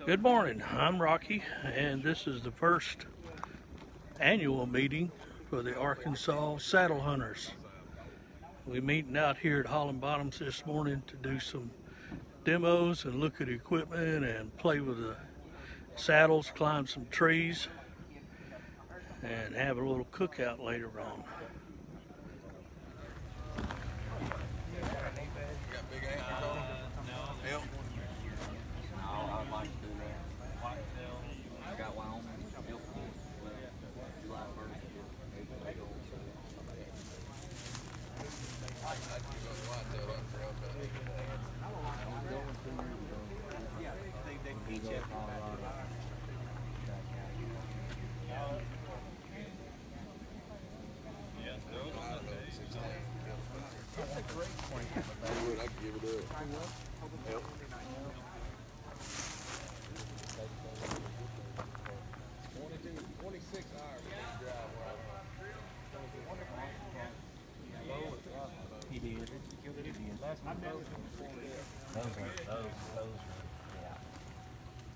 Good morning, I'm Rocky, and this is the first annual meeting for the Arkansas Saddle Hunters. We're meeting out here at Holland Bottoms this morning to do some demos and look at equipment and play with the saddles, climb some trees, and have a little cookout later on.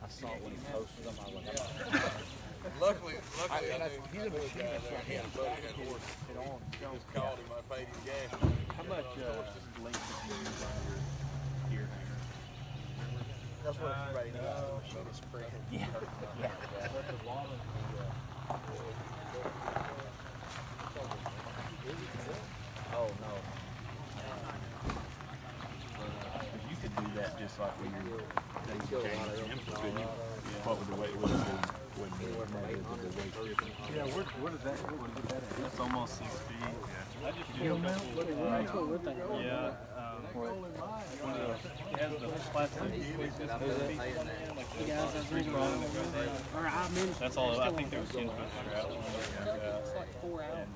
I saw it when he posted them. I was like, Luckily, he's a machinist right here. Just called him. I paid him gas. how much length did you use on your gear hanger? That's what everybody needs. The machinist spring. Yeah. Oh no. You could do that just like when you're couldn't you? What would the weight would Yeah, where did that go? It's almost 6 feet. Yeah. I just do It has the plastic. That's all. I think there was 10 foot straps. It's like 4 hours.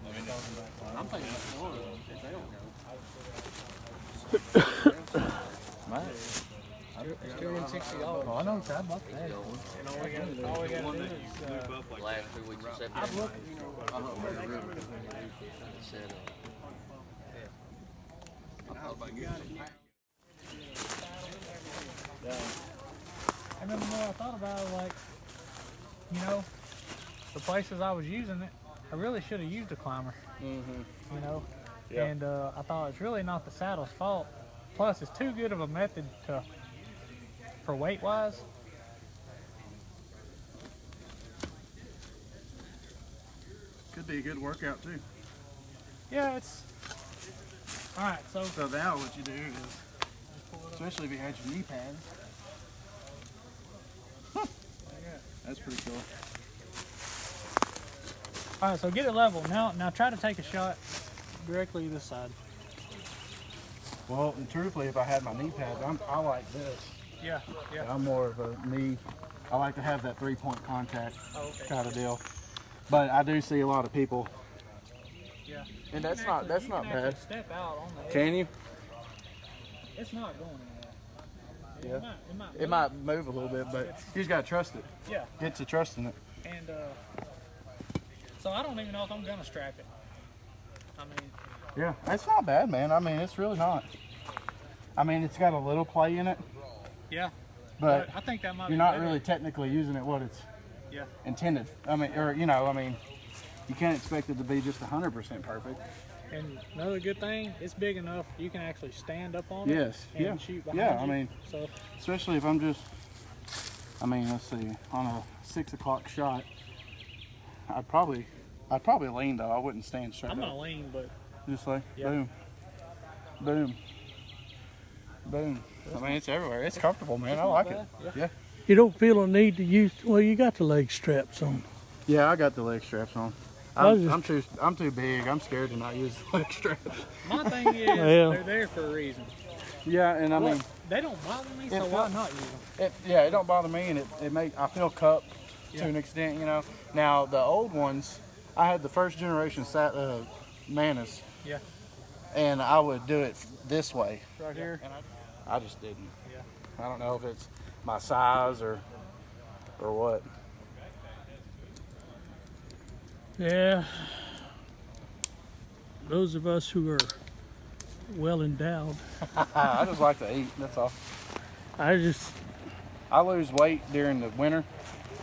I'm thinking it's more if they don't go. It's $260. Oh, I know, I'd like that. All we got to do is, last 2 weeks of September. I've looked, and then the more I thought about it, like, you know, the places I was using it, I really should have used a climber. You know, and I thought it's really not the saddle's fault. Plus, it's too good of a method for weight wise. Could be a good workout too. Yeah, it's all right. So So now what you do is, especially if you had your knee pads. That's pretty cool. all right, so get it level now. Now try to take a shot directly this side. Well, and truthfully, if I had my knee pads, I like this. Yeah, yeah. I'm more of a knee. I like to have that 3-point contact Okay. kind of deal. But I do see a lot of people, Yeah. and that's You not can that's actually- not you can bad. actually Step out on the edge. Can you? It's not going anywhere. Yeah. It might move a little bit, but you just gotta trust it. Yeah. Get to trusting it. And so I don't even know if I'm gonna strap it. I mean, Yeah, it's not bad, man. I mean, it's really not. I mean, it's got a little play in it, yeah. but I think that might you're be not better. really technically using it what it's Yeah. intended. I mean, or you know, I mean, you can't expect it to be just 100% perfect. And another good thing, it's big enough you can actually stand up on it. Yes, And yeah, shoot behind yeah. you. I mean, So especially if I'm just, I mean, let's see, on a 6 o'clock shot, I'd probably lean though. I wouldn't stand straight I'm up. gonna lean, but Just like Yeah. boom, boom, boom. I mean, it's everywhere. It's comfortable, man. I like it. Yeah. Yeah. You don't feel a need to use, well, you got the leg straps on. Yeah, I got the leg straps on. I was I'm too big. I'm scared to not use the leg straps. my thing is Well. they're there for a reason. Yeah, and I mean, Look, they don't bother me, so If why not- not use them? it don't bother me, and I feel cupped to an extent, you know. Now the old ones, I had the first generation Manas, Yeah. and I would do it this way. Right here. I just didn't. Yeah. I don't know if it's my size or what. Yeah. Those of us who are well endowed, I just like to eat. That's all. I just, I lose weight during the winter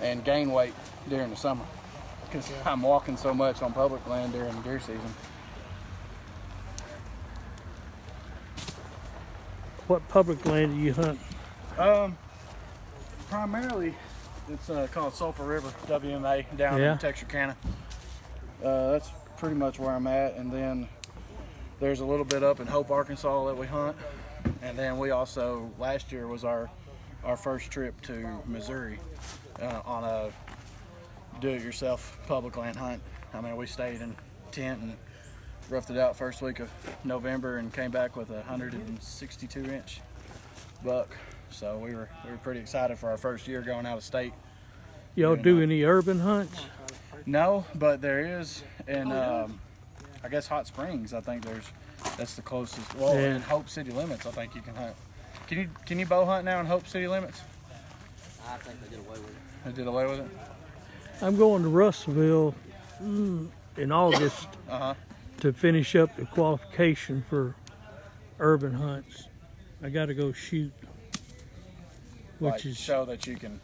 and gain weight during the summer because I'm walking so much on public land during deer season. What public land do you hunt? Primarily, it's called Sulphur River, WMA, down Yeah. in Texarkana. That's pretty much where I'm at, and then there's a little bit up in Hope, Arkansas that we hunt, and then we also, last year was our first trip to Missouri on a do-it-yourself public land hunt. I mean, we stayed in tent and roughed it out first week of November and came back with a 162-inch buck. So we were pretty excited for our first year going out of state. Y'all do any urban hunts? No, but there is in I guess Hot Springs. I think that's the closest. Well, Yeah. in Hope City Limits, I think you can hunt. Can you bow hunt now in Hope City Limits? I think they did away with it. They did away with it. I'm going to Russellville in August to finish up the qualification for urban hunts. I got to go shoot, which Like, is show that you can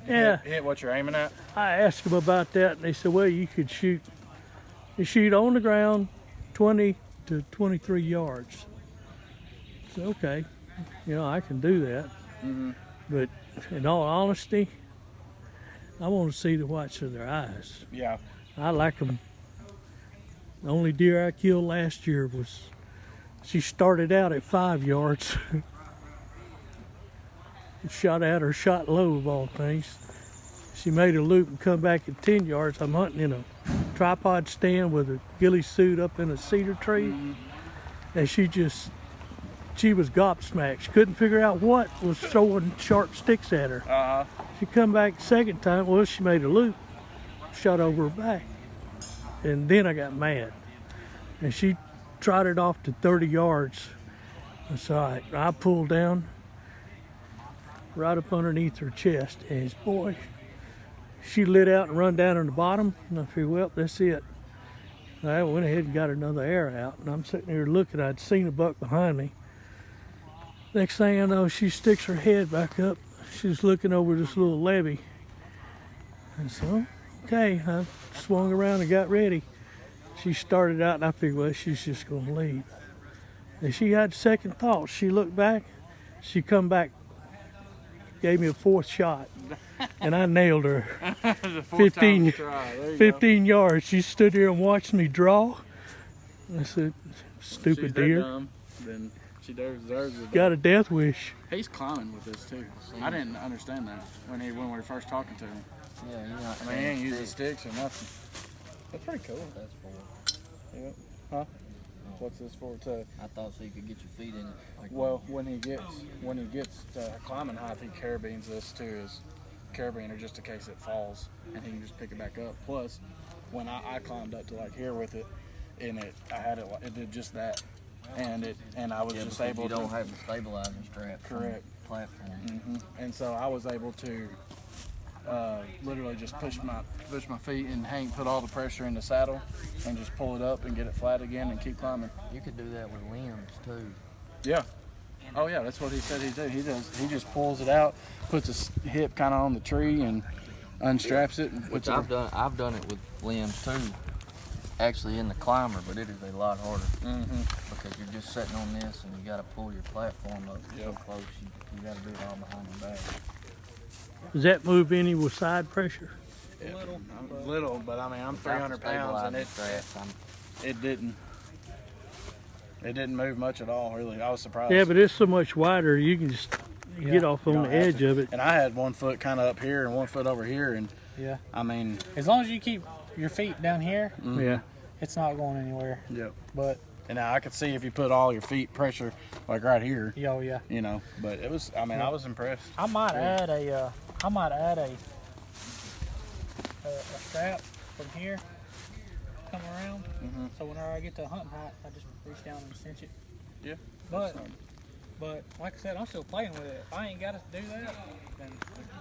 yeah. hit what you're aiming at. I asked them about that, and they said, well, you could shoot on the ground 20 to 23 yards. So, okay, I can do that. But in all honesty, I want to see the whites of their eyes. Yeah. I like them. The only deer I killed last year she started out at 5 yards. Shot at her, shot low of all things. She made a loop and come back at 10 yards. I'm hunting in a tripod stand with a ghillie suit up in a cedar tree. And she was gobsmacked. She couldn't figure out what was throwing sharp sticks at her. She come back second time, well, she made a loop, shot over her back. And then I got mad. And she trotted off to 30 yards. So I pulled down right up underneath her chest, and boy, she lit out and run down on the bottom, and I figured, well, that's it. I went ahead and got another arrow out, and I'm sitting there looking. I'd seen a buck behind me. Next thing I know, she sticks her head back up. She's looking over this little levee. And so, okay, I swung around and got ready. She started out, and I figured, well, she's just going to leave. And she had second thoughts. She looked back. She come back, gave me a fourth shot, and I nailed her. 15 yards. She stood there and watched me draw. I said, stupid deer. Then she deserves it. Got a death wish. He's climbing with this too. I didn't understand that when we were first talking to him. Yeah, you're not. I mean, he ain't using sticks or nothing. That's pretty cool. That's for. Yeah. Huh? What's this for? I thought so you could get your feet in it. Like, Well, when he gets to climbing height, he carabines this to his carabiner just in case it falls, and he can just pick it back up. Plus, when I climbed up to like here with it, it did just that, and I was just able you to. don't have the stabilizing strap. Correct. Platform. And so I was able to literally just push my feet and put all the pressure in the saddle and just pull it up and get it flat again and keep climbing. You could do that with limbs too. Yeah. Oh yeah, that's what he said he'd do. He just pulls it out, puts his hip kind of on the tree and unstraps it. And Which I've done it with limbs too. Actually in the climber, but it is a lot harder because you're just sitting on this and you got to pull your platform up so close. You got to do it all behind your back. Does that move any with side pressure? Little, but I mean I'm 300 pounds and it didn't move much at all. Really, I was surprised. Yeah, but it's so much wider, you can just get off on the edge of it. And I had 1 foot kind of up here and 1 foot over here, and Yeah. I mean, As long as you keep your feet down here, Yeah. it's not going anywhere. yep. But And now I could see if you put all your feet pressure like right here, yeah. But it was. I mean, I was impressed. I might add a strap from here, come around. So whenever I get to hunting height, I just reach down and cinch it. Yeah. But like I said, I'm still playing with it. If I ain't got to do that, then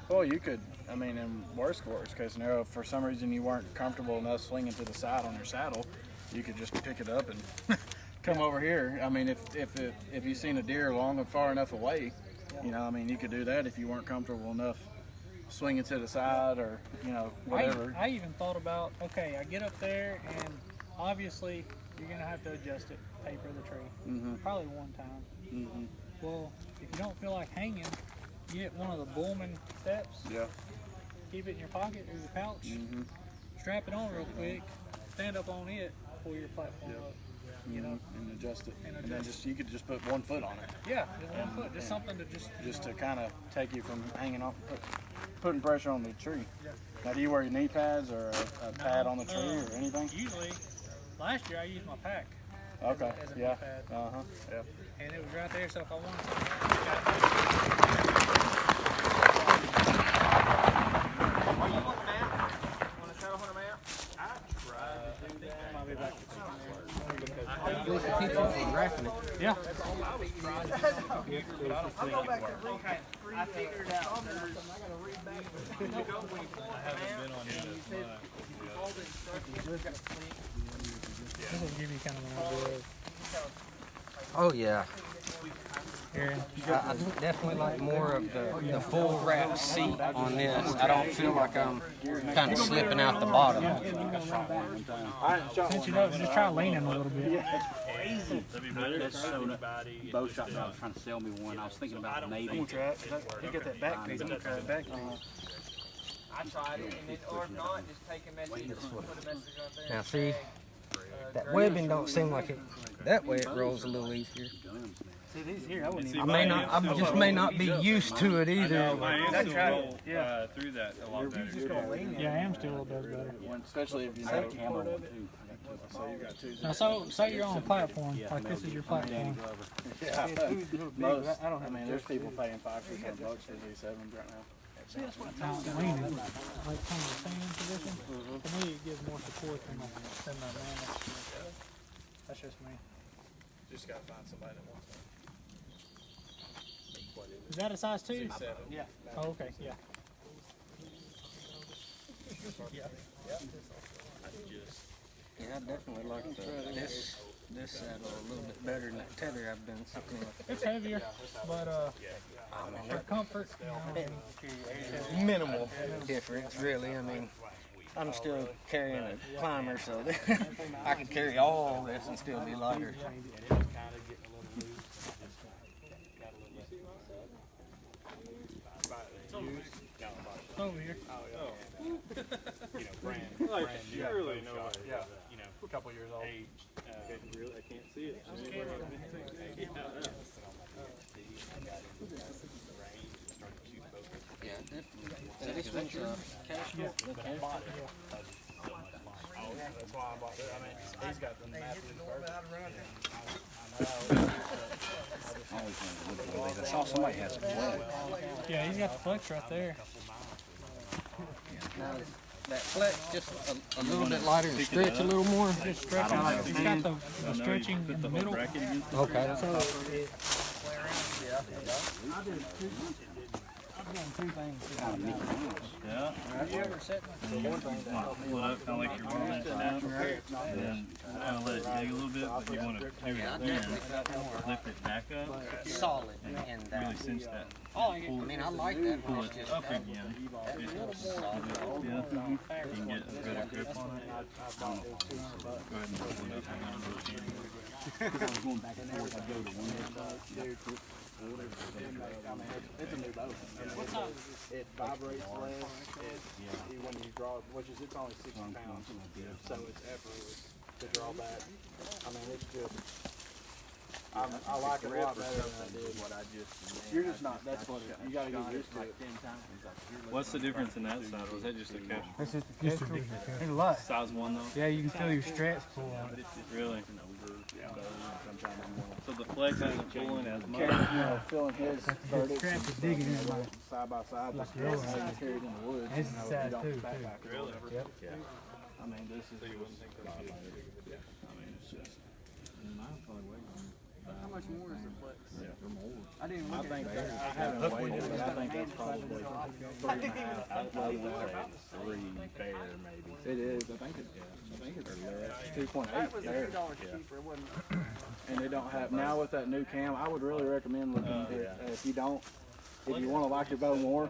Well, you could. I mean, in worst case scenario, if for some reason you weren't comfortable enough swinging to the side on your saddle, you could just pick it up and come over here. I mean, if you seen a deer long and far enough away, You know, I mean, you could do that if you weren't comfortable enough swinging to the side or, you know, whatever. I even thought about, okay, I get up there and obviously you're gonna have to adjust it, taper the tree, probably one time. Well, if you don't feel like hanging, you get one of the Bullman steps, Yeah. keep it in your pocket or your pouch, strap it on real quick, stand up on it, pull your platform up, you know. And adjust it. And And then adjust just, you could just put 1 foot on it. Yeah, just one foot, just something to Just to kind of take you from hanging off, putting pressure on the tree. Now, do you wear your knee pads or a pad on the tree or anything? Usually, last year I used my pack. Okay, as a yeah. knee pad. Yeah. And it was right there, so if I wanted something, Are you looking at? Want to try to hunt them out? I tried to do that. I'll be back to yeah. I figured it out. This will give you kind of an idea of Oh yeah, area. I definitely like more of the full wrap seat on this. I don't feel like I'm kind of slipping out the bottom. Since you know, just try leaning a little bit. That's so bow shop guy was trying to sell me one. I was thinking about the Navy. You got that back piece. You try that back piece. I tried it, and or if not, just take a message and put a message right there. Now see, that webbing don't seem like it. That way it rolls a little easier. See, these here, I wouldn't even. I may not. I just may not be used to it either. My hands will roll through that a lot better. Yeah, Amstel does better. Especially if you know part of it. Now, so say you're on a platform, like this is your platform. Yeah. Most, I mean, there's people paying $500 or $600 for these sevens right now. Now, leaning, like kind of the stand position, to me it gives more support than the man. That's just me. Just gotta find somebody that wants one. Is that a size 2? Yeah. Oh, okay, yeah. Yeah, I definitely like this saddle a little bit better than that tether I've been sitting with. It's heavier, but for comfort, Minimal difference, really. I mean, I'm still carrying a climber, so I can carry all this and still be lighter. it's over here. Surely no way. Yeah. A couple years old. Really, I can't see it. Yeah, definitely. This one's casual. That's why I bought it. I mean, he's got the massive I saw somebody has one. Yeah, he's got the flex right there. That flex just a little bit lighter and stretch a little more. Just stretching. He's got the stretching in the middle. Okay. I've done 2 things. Yeah. Have you ever set my Pull it up, kind of like you're rolling it down, and then kind of let it dig a little bit, but you want to do it again, lift it back up, Solid in really that. cinch that. I like it. I mean, I like that. Pull It's it just up again. Yeah, you can get a better grip on it. Go ahead and pull it up again. Because I was going back and forth. I'd go to one It's a new boat. It vibrates less. When you draw, which is it's only 60 pounds, so it's effortless to draw back. I mean, it's just. I like it a lot better than I did. You're just not. That's what you got to get used to it. What's the difference in that saddle? Is that just a catch? It's just a lot. Size 1 though? Yeah, you can feel your stretch pull on it. Really? So the flex isn't pulling as much? Feeling his The strap is digging in like side by side, Like but your it's own. carried in the woods. This is you know, sad you don't too, backpack or Really? whatever. Yep. I mean, this is. How much more is the flex? I haven't weighed it, but I think that's probably. fair maybe. It is. I think it's 2.8 there. And they don't have now with that new cam. I would really recommend looking at it. If you don't, if you want to like your bow more,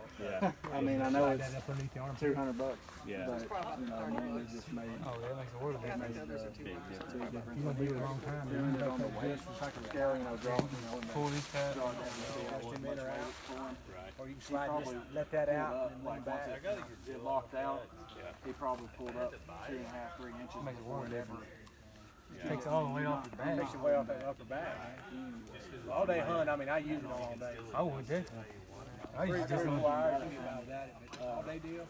I mean, I know it's $200. Yeah. But you know, man, it just made. Oh, that makes a world of difference. You're gonna be a long time. Doing it on the west scale, you know, drawing, Pull these tabs. Or you can slide, just let that out and then lean back. It locked out. He probably pulled up 2.5, 3 inches. Makes it before work it ever. Takes all the way off your back. Takes it way off that upper back. All day hunt, I mean, I use it all day. I would definitely. I used to just 3 hours, all day deal.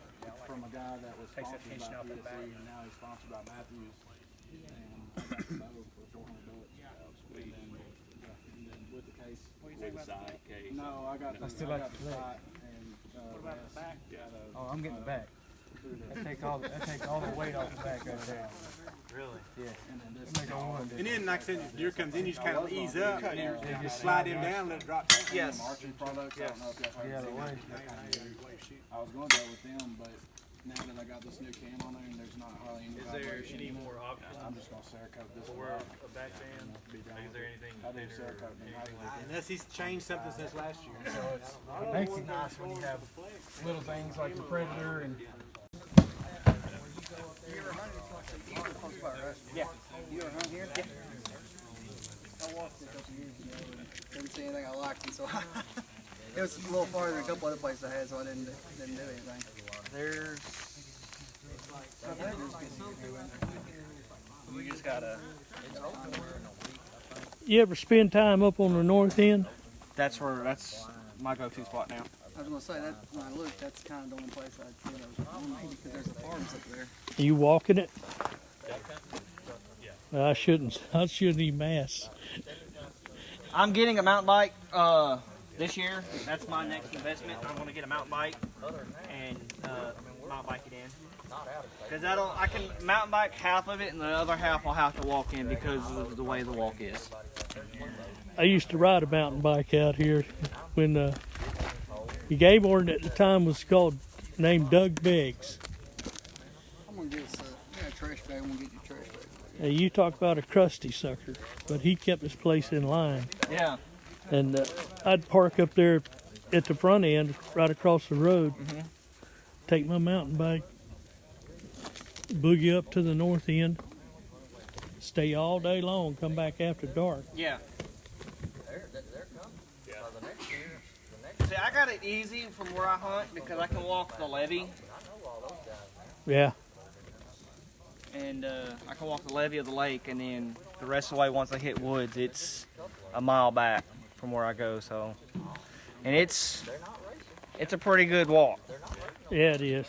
From a guy that was Takes that sponsored tension by off the PSE, back. and now he's sponsored by Matthews. And I got the bow for $400. And then with the case. With the side case. No, I got the still I like got the the flag. sight and what about the back? Oh, I'm getting the back. That takes all the weight off the back right there. Really? Yeah. And then this Make a one. And then, like I said, if deer comes in, you just kind of ease up and then you just slide him down and let it drop down. Yes. marching products. I don't know if y'all heard Yeah, of the them. way. I was going to go with them, but now that I got this new cam on there and there's not hardly any vibration in it, options I'm just going to Cerakote this for one. a back band? Is there anything I do Cerakote them. Unless he's changed something since last year. It makes it nice when you have little things like the Predator and Yeah. You ever hunt here? Yeah. I walked it a couple years ago and didn't see anything I liked, and so it was a little farther than a couple other places I had, so I didn't do anything. There's. You just gotta. You ever spend time up on the north end? That's my go-to spot now. I was gonna say that when I looked, that's kind of the only place I'd because there's the farms up there. Are you walking it? I shouldn't even ask. I'm getting a mountain bike this year. That's my next investment. I'm going to get a mountain bike and mountain bike it in. Because I can mountain bike half of it, and the other half I'll have to walk in because of the way the walk is. I used to ride a mountain bike out here when the game warden at the time was named Doug Beggs. I'm gonna get us a trash bag. I'm gonna get you a trash bag. Now, you talk about a crusty sucker, but he kept his place in line. Yeah. And I'd park up there at the front end, right across the road, take my mountain bike, boogie up to the north end, stay all day long, come back after dark. Yeah. See, I got it easy from where I hunt because I can walk the levee. Yeah. And I can walk the levee of the lake, and then the rest of the way, once I hit woods, it's a mile back from where I go. So, and it's a pretty good walk. Yeah, it is.